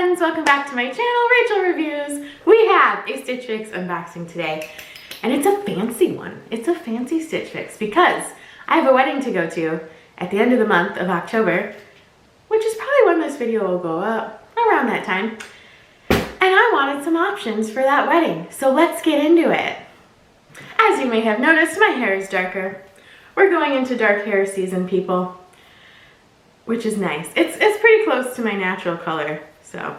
friends, welcome back to my channel, Rachel Reviews. We have a Stitch Fix unboxing today, and it's a fancy one. It's a fancy Stitch Fix because I have a wedding to go to at the end of the month of October, which is probably when this video will go up, around that time. And I wanted some options for that wedding, so let's get into it. As you may have noticed, my hair is darker. We're going into dark hair season, people, which is nice. It's pretty close to my natural color, so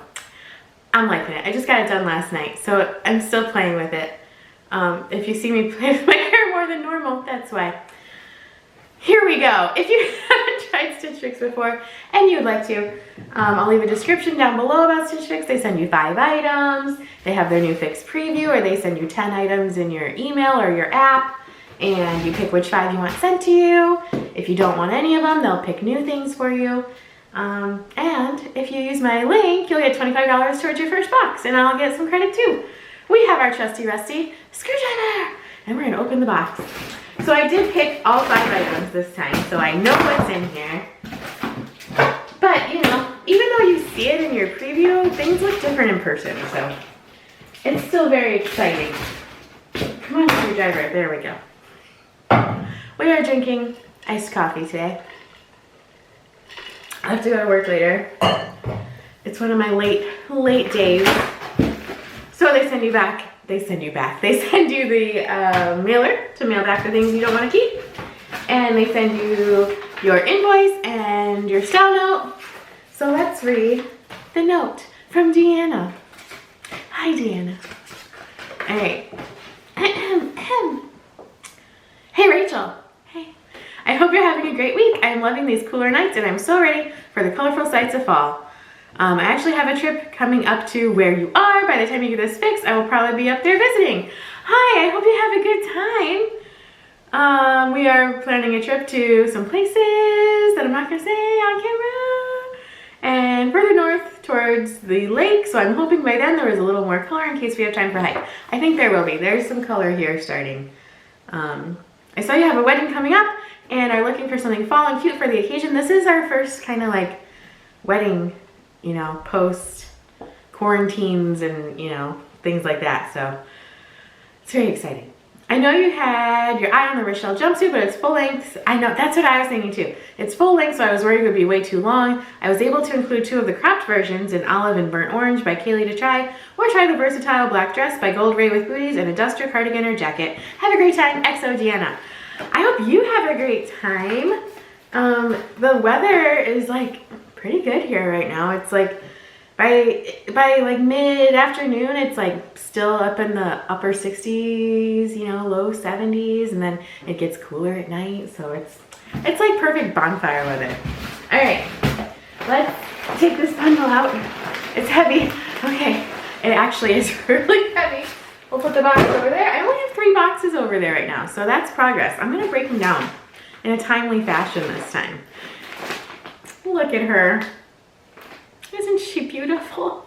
I'm liking it. I just got it done last night, so I'm still playing with it. If you see me play with my hair more than normal, that's why. Here we go. If you haven't tried Stitch Fix before and you'd like to, I'll leave a description down below about Stitch Fix. They send you 5 items. They have their new Fix preview, or they send you 10 items in your email or your app, and you pick which 5 you want sent to you. If you don't want any of them, they'll pick new things for you. And if you use my link, you'll get $25 towards your first box, and I'll get some credit too. We have our trusty rusty screwdriver, and we're gonna open the box. So I did pick all 5 items this time, so I know what's in here. But, you know, even though you see it in your preview, things look different in person, so it's still very exciting. Come on, screwdriver, there we go. We are drinking iced coffee today. I have to go to work later. It's one of my late days. So they send you back. They send you the mailer to mail back the things you don't want to keep. And they send you your invoice and your style note. So let's read the note from Deanna. Hi, Deanna. All right. Hey, Rachel. Hey. I hope you're having a great week. I am loving these cooler nights, and I'm so ready for the colorful sights of fall. I actually have a trip coming up to where you are. By the time you get this fixed, I will probably be up there visiting. Hi, I hope you have a good time. We are planning a trip to some places that I'm not going to say on camera, and further north towards the lake, so I'm hoping by then there is a little more color in case we have time for a hike. I think there will be. There's some color here starting. I saw you have a wedding coming up and are looking for something fall and cute for the occasion. This is our first kind of like wedding, you know, post quarantines and, you know, things like that. So it's very exciting. I know you had your eye on the Rochelle jumpsuit, but it's full length. I know, that's what I was thinking too. It's full length, so I was worried it would be way too long. I was able to include 2 of the cropped versions in olive and burnt orange by Kaylee to try, or try the versatile black dress by Gold Ray with booties and a duster, cardigan, or jacket. Have a great time, XO Deanna. I hope you have a great time. The weather is like pretty good here right now. It's like by like mid-afternoon, it's like still up in the upper 60s, you know, low 70s, and then it gets cooler at night, so it's like perfect bonfire weather. All right, let's take this bundle out. It's heavy. Okay, it actually is really heavy. We'll put the box over there. I only have 3 boxes over there right now, so that's progress. I'm gonna break them down in a timely fashion this time. Look at her. Isn't she beautiful?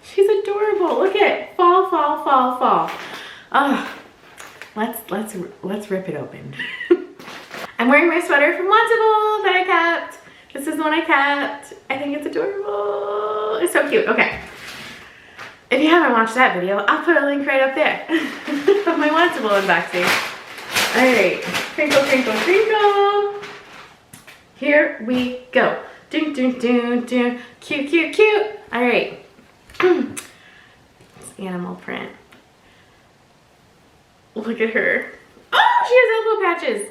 She's adorable. Look at fall, fall, fall, fall. Oh, let's rip it open. I'm wearing my sweater from Wantable that I kept. This is the one I kept. I think it's adorable. It's so cute. Okay. If you haven't watched that video, I'll put a link right up there of my Wantable unboxing. All right. Crinkle, crinkle, crinkle. Here we go. Dun, dun, dun, dun. Cute, cute, cute. All right. It's animal print. Look at her. Oh, she has elbow patches.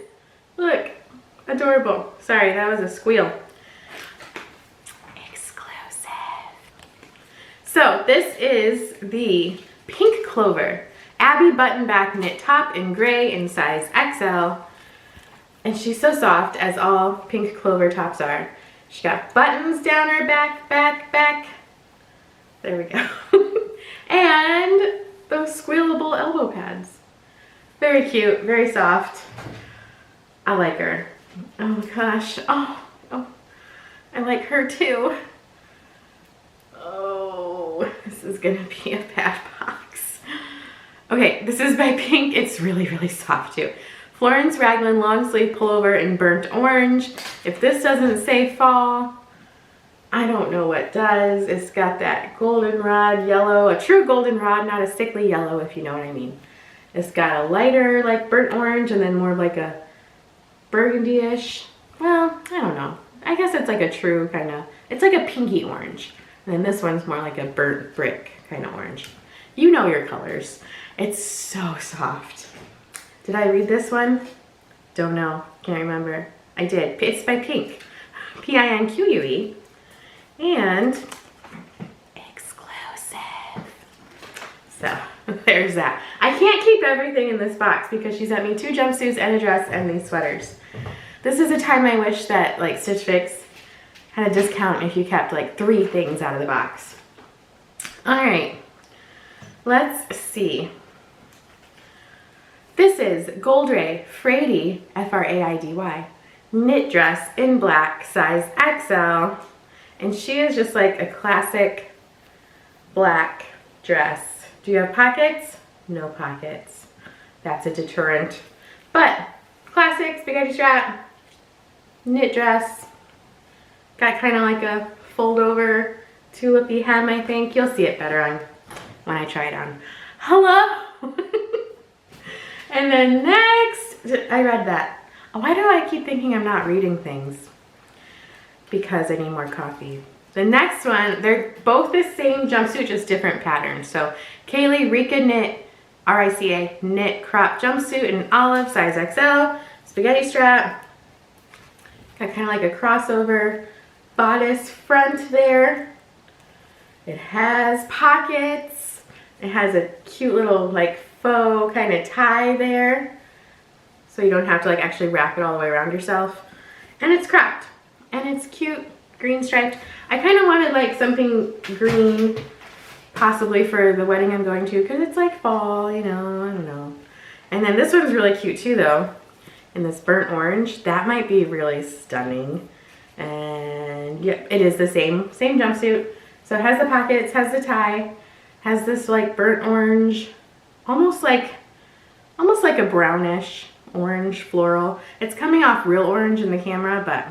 Look, adorable. Sorry, that was a squeal. Exclusive. So this is the Pink Clover Abby button back knit top in gray in size XL. And she's so soft, as all Pink Clover tops are. She got buttons down her back. There we go. And those squealable elbow pads. Very cute, very soft. I like her. Oh gosh. Oh, I like her too. Oh, this is gonna be a bad box. Okay, this is by Pink. It's really, really soft too. Florence Raglan long sleeve pullover in burnt orange. If this doesn't say fall, I don't know what does. It's got that goldenrod yellow, a true goldenrod, not a sickly yellow, if you know what I mean. It's got a lighter, like burnt orange, and then more of like a burgundy-ish. Well, I don't know. I guess it's like a true kind of, it's like a pinky orange. And then this one's more like a burnt brick kind of orange. You know your colors. It's so soft. Did I read this one? Don't know. Can't remember. I did. It's by Pink. Pinque. And exclusive. So there's that. I can't keep everything in this box because she sent me 2 jumpsuits and a dress and these sweaters. This is a time I wish that like Stitch Fix had a discount if you kept like 3 things out of the box. All right, let's see. This is Goldray Frady, Fraidy, knit dress in black, size XL. And she is just like a classic black dress. Do you have pockets? No pockets. That's a deterrent. But classic spaghetti strap, knit dress. Got kind of like a fold over tulipy hem, I think. You'll see it better on when I try it on. Hello! And then next, I read that. Why do I keep thinking I'm not reading things? Because I need more coffee. The next one, they're both the same jumpsuit, just different patterns. So Kaylee Rika knit, R-I-C-A, knit crop jumpsuit in olive, size XL, spaghetti strap. Got kind of like a crossover bodice front there. It has pockets. It has a cute little like faux kind of tie there. So you don't have to like actually wrap it all the way around yourself. And it's cropped. And it's cute, green striped. I kind of wanted like something green, possibly for the wedding I'm going to, because it's like fall, you know, I don't know. And then this one's really cute too though, in this burnt orange. That might be really stunning. And yeah, it is the same jumpsuit. So it has the pockets, has the tie, has this like burnt orange, almost like a brownish orange floral. It's coming off real orange in the camera, but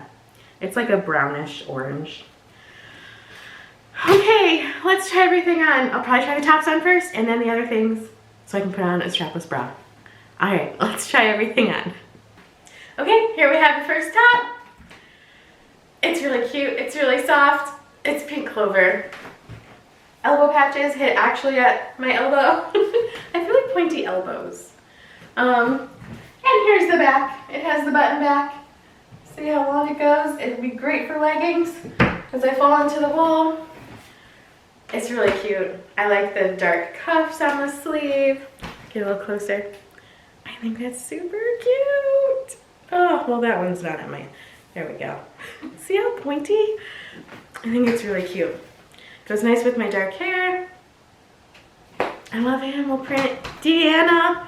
it's like a brownish orange. Okay, let's try everything on. I'll probably try the tops on first and then the other things so I can put on a strapless bra. All right, let's try everything on. Okay, here we have the first top. It's really cute, it's really soft. It's pink clover. Elbow patches hit actually at my elbow. I feel like pointy elbows. And here's the back. It has the button back. See how long it goes? It'd be great for leggings as I fall into the wall. It's really cute. I like the dark cuffs on the sleeve. Get a little closer. I think that's super cute. Oh, well that one's not at my, there we go. See how pointy? I think it's really cute. Goes nice with my dark hair. I love animal print. Deanna.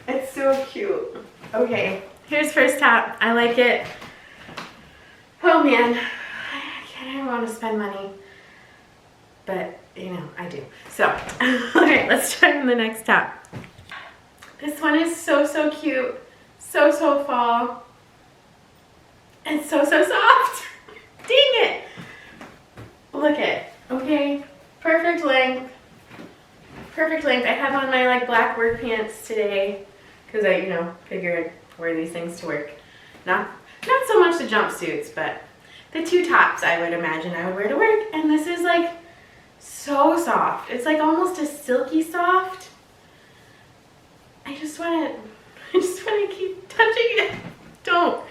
It's so cute. Okay, here's first top. I like it. Oh man, I don't want to spend money, but you know, I do. So, alright, let's try on the next top. This one is so cute. So fall. And so soft. Dang it. Look it. Okay, perfect length. Perfect length. I have on my like black work pants today because I, you know, figured I'd wear these things to work. Not so much the jumpsuits, but the 2 tops I would imagine I would wear to work. And this is like so soft. It's like almost a silky soft. I just want to keep touching it. Don't.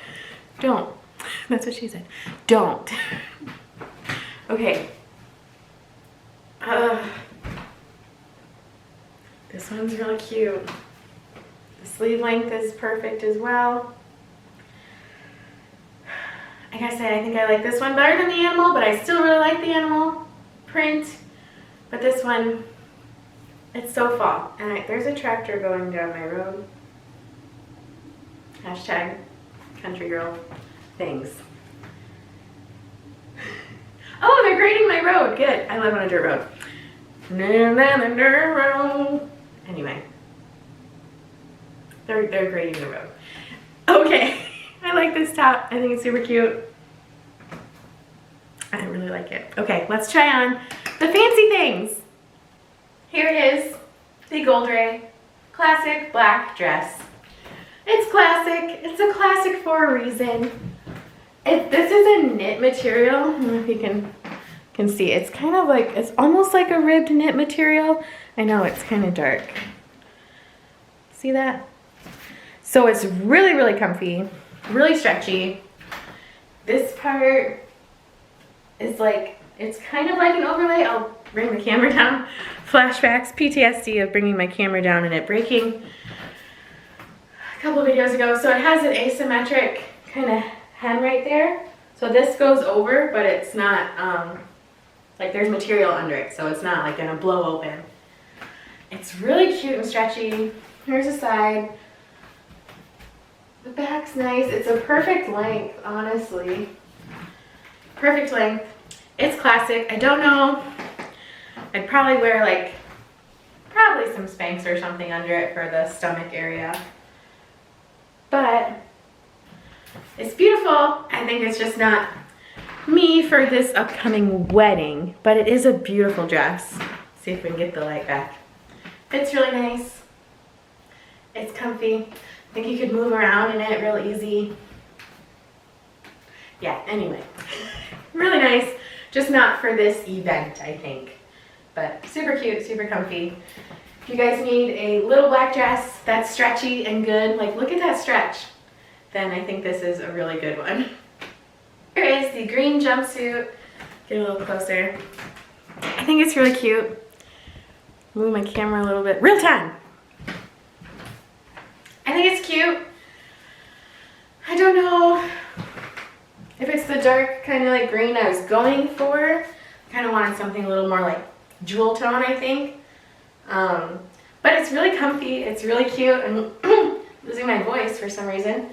That's what she said. Don't. Okay. This one's really cute. The sleeve length is perfect as well. Like I said, I think I like this one better than the animal, but I still really like the animal print. But this one, it's so fall. And there's a tractor going down my road. Hashtag country girl things. Oh, they're grading my road. Good. I live on a dirt road. Anyway, they're grading the road. Okay, I like this top. I think it's super cute. I really like it. Okay, let's try on the fancy things. Here it is, the gold ray classic black dress. It's classic. It's a classic for a reason. This is a knit material. I don't know if you can see. It's kind of like, it's almost like a ribbed knit material. I know it's kind of dark. See that? So it's really, really comfy, really stretchy. This part is like, it's kind of like an overlay. I'll bring the camera down. Flashbacks, PTSD of bringing my camera down and it breaking a couple of videos ago. So it has an asymmetric kind of hem right there. So this goes over, but it's not, like there's material under it. So it's not like gonna blow open. It's really cute and stretchy. Here's the side. The back's nice. It's a perfect length, honestly. Perfect length. It's classic. I don't know. I'd probably wear like, probably some Spanx or something under it for the stomach area. But it's beautiful. I think it's just not me for this upcoming wedding, but it is a beautiful dress. See if we can get the light back. Fits really nice. It's comfy. I think you could move around in it real easy. Yeah, anyway. Really nice. Just not for this event, I think. But super cute, super comfy. If you guys need a little black dress that's stretchy and good, like look at that stretch, then I think this is a really good one. Here is the green jumpsuit. Get a little closer. I think it's really cute. Move my camera a little bit. Real time! I think it's cute. I don't know if it's the dark kind of like green I was going for. I kind of wanted something a little more like jewel tone, I think. But it's really comfy. It's really cute. I'm losing my voice for some reason.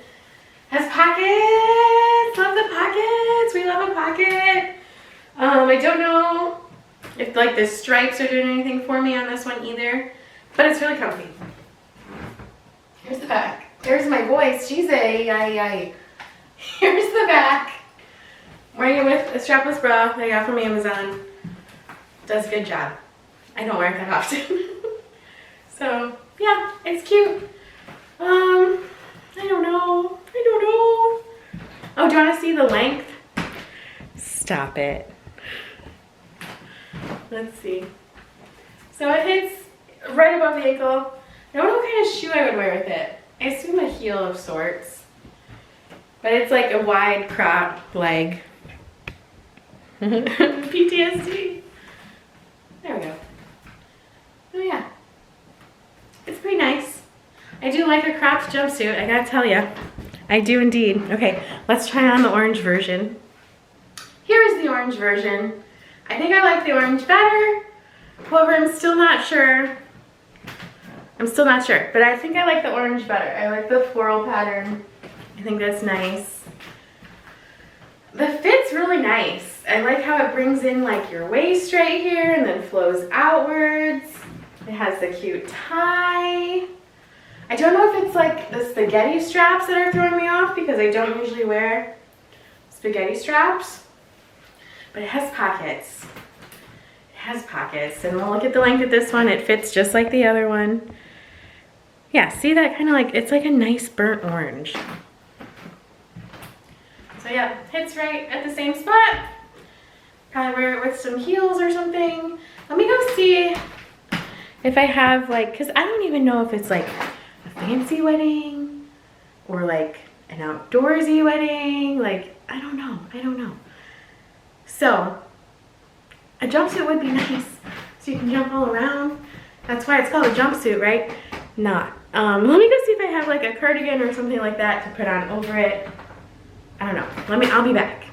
Has pockets. Love the pockets. We love a pocket. I don't know if like the stripes are doing anything for me on this one either, but it's really comfy. Here's the back. There's my voice. She's Here's the back. Wearing it with a strapless bra that I got from Amazon. Does a good job. I don't wear it that often. So yeah, it's cute. I don't know. Oh, do you want to see the length? Stop it. Let's see. So it hits right above the ankle. I don't know what kind of shoe I would wear with it. I assume a heel of sorts. But it's like a wide crop leg. PTSD. There we go. Oh yeah. It's pretty nice. I do like a cropped jumpsuit, I gotta tell ya. I do indeed. Okay, let's try on the orange version. Here is the orange version. I think I like the orange better. However, I'm still not sure, but I think I like the orange better. I like the floral pattern. I think that's nice. The fit's really nice. I like how it brings in like your waist right here and then flows outwards. It has the cute tie. I don't know if it's like the spaghetti straps that are throwing me off because I don't usually wear spaghetti straps, but it has pockets. It has pockets, and we'll look at the length of this one. It fits just like the other one. Yeah, see that kind of like, it's like a nice burnt orange. So yeah, hits right at the same spot. Probably wear it with some heels or something. Let me go see if I have like, because I don't even know if it's like a fancy wedding or like an outdoorsy wedding. Like, I don't know. So a jumpsuit would be nice so you can jump all around. That's why it's called a jumpsuit, right? Not. Let me go see if I have like a cardigan or something like that to put on over it. I don't know. I'll be back.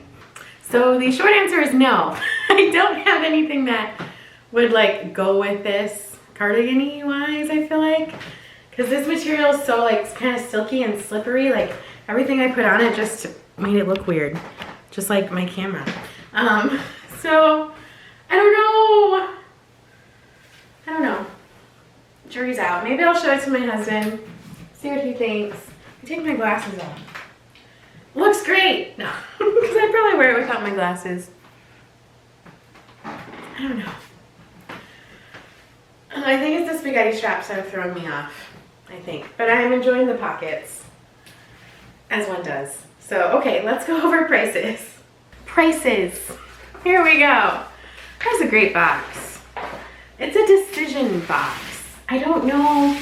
So the short answer is no. I don't have anything that would like go with this cardigan-y wise, I feel like. Because this material is so like kind of silky and slippery. Like everything I put on it just made it look weird. Just like my camera. So I don't know. Jury's out. Maybe I'll show it to my husband. See what he thinks. I take my glasses off. Looks great. No, because I'd probably wear it without my glasses. I don't know. I think it's the spaghetti straps that are throwing me off, I think. But I am enjoying the pockets, as one does. So, okay, let's go over prices. Prices. Here we go. There's a great box. It's a decision box. I don't know.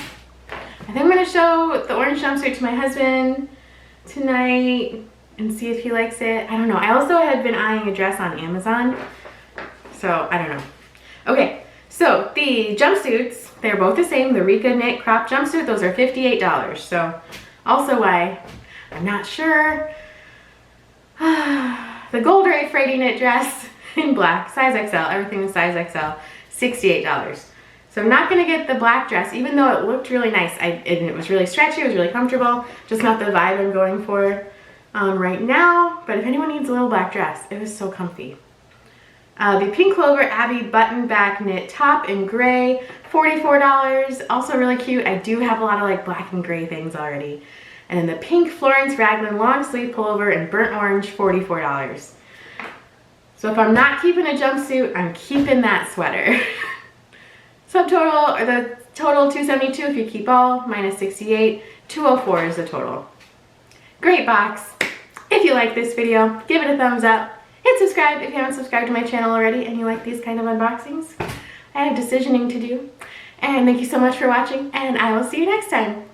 I think I'm going to show the orange jumpsuit to my husband tonight and see if he likes it. I don't know. I also had been eyeing a dress on Amazon. So, I don't know. Okay, so the jumpsuits, they're both the same. The Rika knit crop jumpsuit, those are $58. So, also why I'm not sure. The gold ray Frady knit dress in black, size XL, everything is size XL, $68. So I'm not gonna get the black dress, even though it looked really nice. And it was really stretchy, it was really comfortable, just not the vibe I'm going for right now. But if anyone needs a little black dress, it was so comfy. The Pink Clover Abbey button back knit top in gray, $44. Also really cute. I do have a lot of like black and gray things already. And then the pink Florence Raglan long sleeve pullover in burnt orange, $44. So if I'm not keeping a jumpsuit, I'm keeping that sweater. Subtotal, or the total $272 if you keep all, minus $68, $204 is the total. Great box. If you like this video, give it a thumbs up. Hit subscribe if you haven't subscribed to my channel already and you like these kind of unboxings. I have decisioning to do. And thank you so much for watching, and I will see you next time.